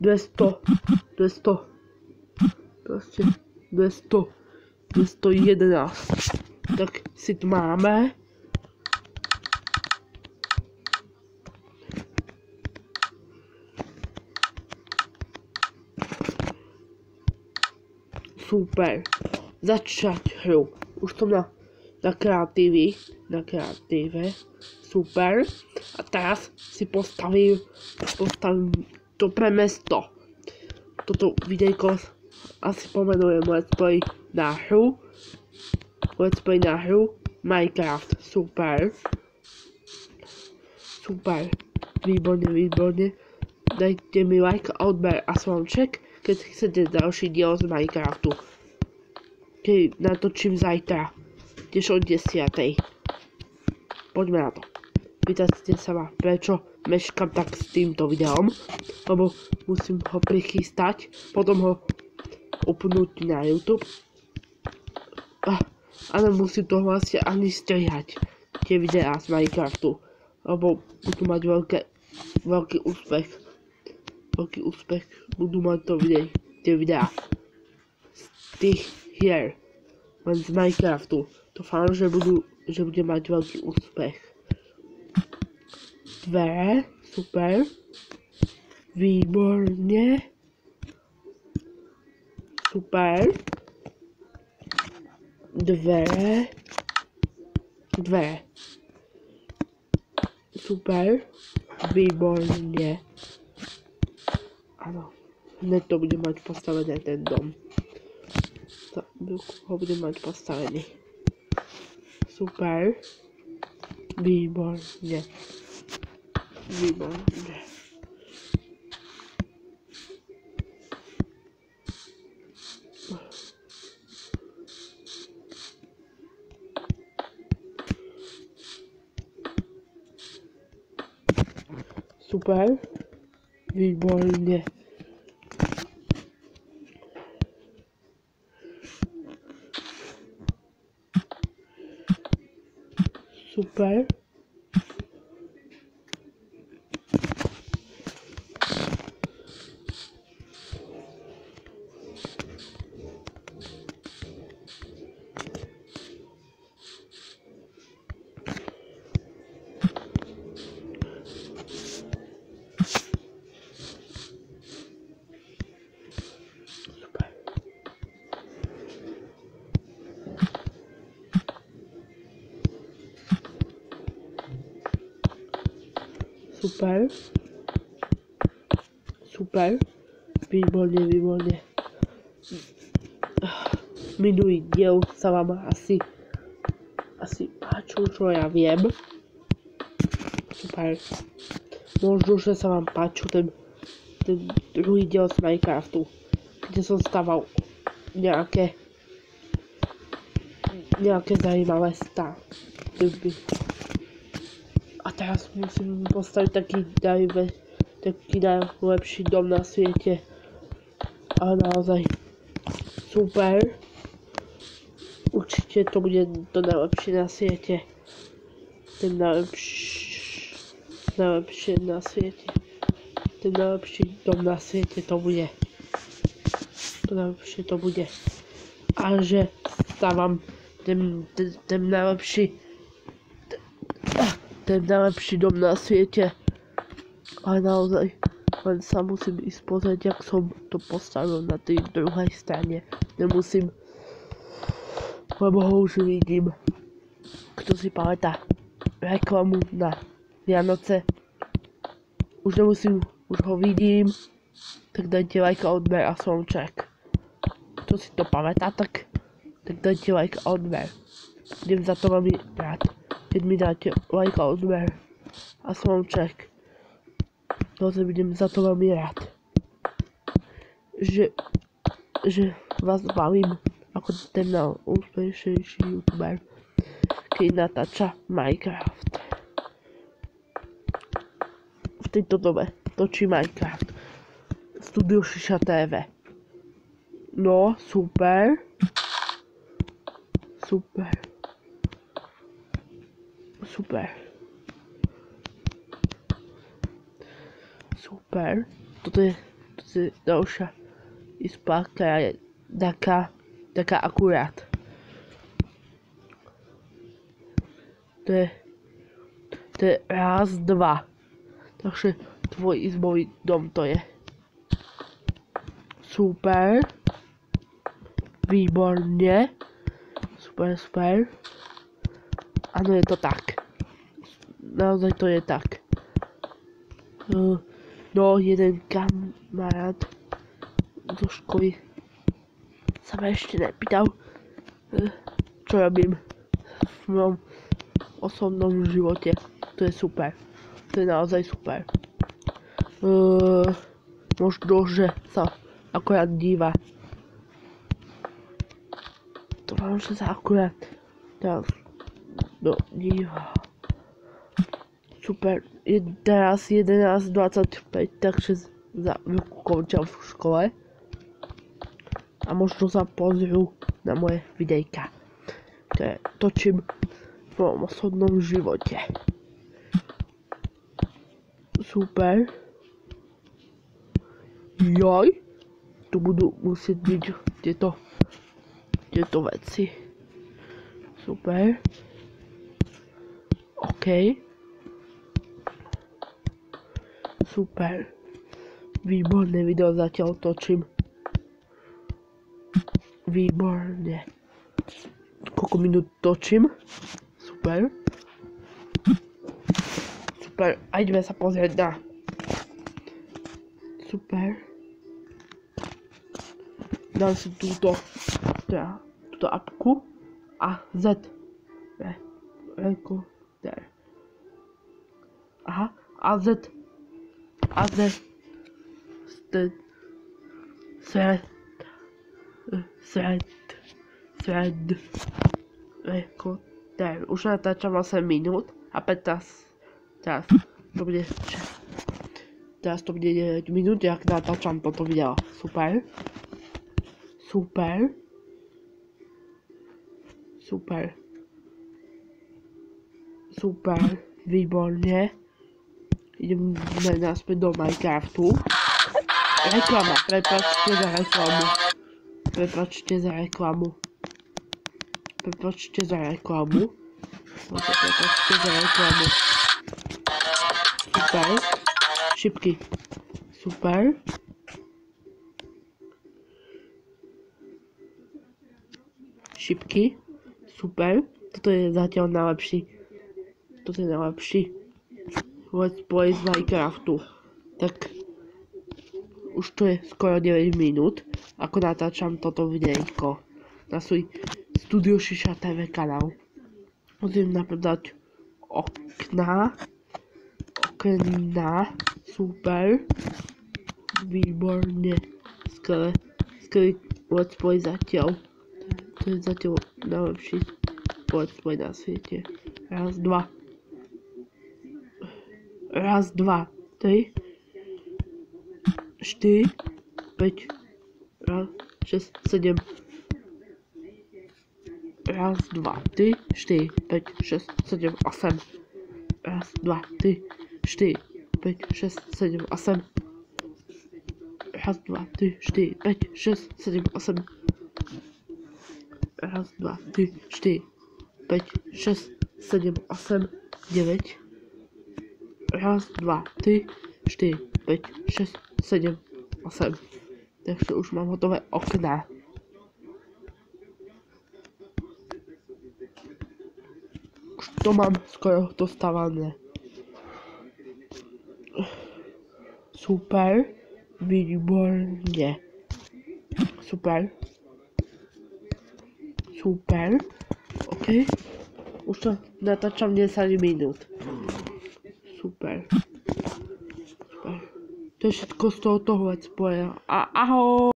200, 200, proste 200, 211. Tak si tu máme. Super. Začať hru. Už som na kreatíve. Super. A teraz si postavím dobré mesto. Toto videjko asi pomenujem Let's Play na hru Minecraft. Super. Super. Výborne. Dajte mi like, odber a zvonček, keď chcete ďalší diel z Minecraftu. Keď natočím zajtra, tiež o 10:00. Poďme na to. Pýtate sa ma, prečo meškam tak s týmto videom, lebo musím ho prichystať, potom ho upnúť na YouTube. A nemusím to vlastne ani strihať, tie videá z Minecraftu, lebo budú mať veľký úspech. Budú mať tie videá z tých hier, len z Minecraftu. Dúfam, že bude mať veľký úspech. Dvere, super. Výborne. Super. Dvere. Super. Výborne. Áno. Hneď to bude mať postavené ten dom. Ho budem mať postavený. Super. Výborne. Super. Výborne. Super. Super. Výborne. Minulý diel sa vám asi páčil, čo ja viem. Super. Možno, že sa vám páčil ten druhý diel z Minecraftu, kde som staval nejaké zaujímavé stavby. A teraz musím postaviť taký najlepší dom na svete. Ale naozaj super. Určite to bude to najlepšie na svete. Ten najlepšie na svete. Ten najlepší dom na svete to bude. To najlepšie to bude. A že stávam ten najlepší dom na svete. Ale naozaj, len sa musím ísť pozrieť, jak som to postavil na tej druhej strane. Nemusím, lebo ho už vidím. Kto si pamätá reklamu na Vianoce? Už nemusím, už ho vidím. Tak dajte like a odber a zvonček. Kto si to pamätá, tak dajte like a odber. Budem za to veľmi rád, keď mi dáte like a odber a zvonček. Budem za to veľmi rád. Že vás bavím ako ten najúspešnejší youtuber, keď natáča Minecraft. V tejto dobe točí Minecraft. Studio Šiša TV. No, super. Toto ďalšia izba, ktorá je taká akurát. To je raz, dva. Takže tvoj izbový dom to je. Super. Výborne. Super. Áno, je to tak. Naozaj to je tak. No, jeden kamarát zo školy sa ma ešte nepýtal, čo robím v mojom osobnom živote. To je super. To je naozaj super. Možno, že sa akorát díva. To vám, že sa akorát teraz díva. Super. Je teraz 11:25, takže za chvíľku končím v škole. A možno sa pozrú na moje videjka, ktoré točím v mojom osobnom živote. Super. Joj. Tu budú musieť byť tieto veci. Super. OK. Super. Výborné video zatiaľ točím. Výborne. Koľko minút točím? Super. Super. A ideme sa pozrieť na... Super. Dám si túto apku a Z. Aha. A Z. Už natáčam 8 minút a 15. Teraz to bude 9 minút, jak natáčam toto video. Super. Výborne. Ideme naspäť do Minecraftu. Reklama, prepáčte za reklamu. Super. Šipky. Super. Šipky. Super. Toto je zatiaľ najlepší. Let's play z Minecraftu. Tak už to je skoro 9 minút, ako natáčam toto videjko na svoj Studio Šiša TV kanál. Musím napredať okna. Super. Výborne. Skvelý let's play zatiaľ. To je zatiaľ najlepší let's play na svete. Raz, dva. 1, 2, 3, 4, 5, 6, 7. 1, 2, 3, 4, 5, 6, 7, 8. 1, 2, 3, 4, 5, 6, 7, 8. 1, 2, 3, 4, 5, 6, 7, 8. 1, 2, 3, 4, 5, 6, 7, 8, 9. 1, 2, 3, 4, 5, 6, 7, 8. Takže už mám hotové okná. Už to mám skoro dostávané. Super. Výborne. Super. OK. Už to natáčam 10 minút. Super. To je všetko z tohoto let's playa. A ahoj!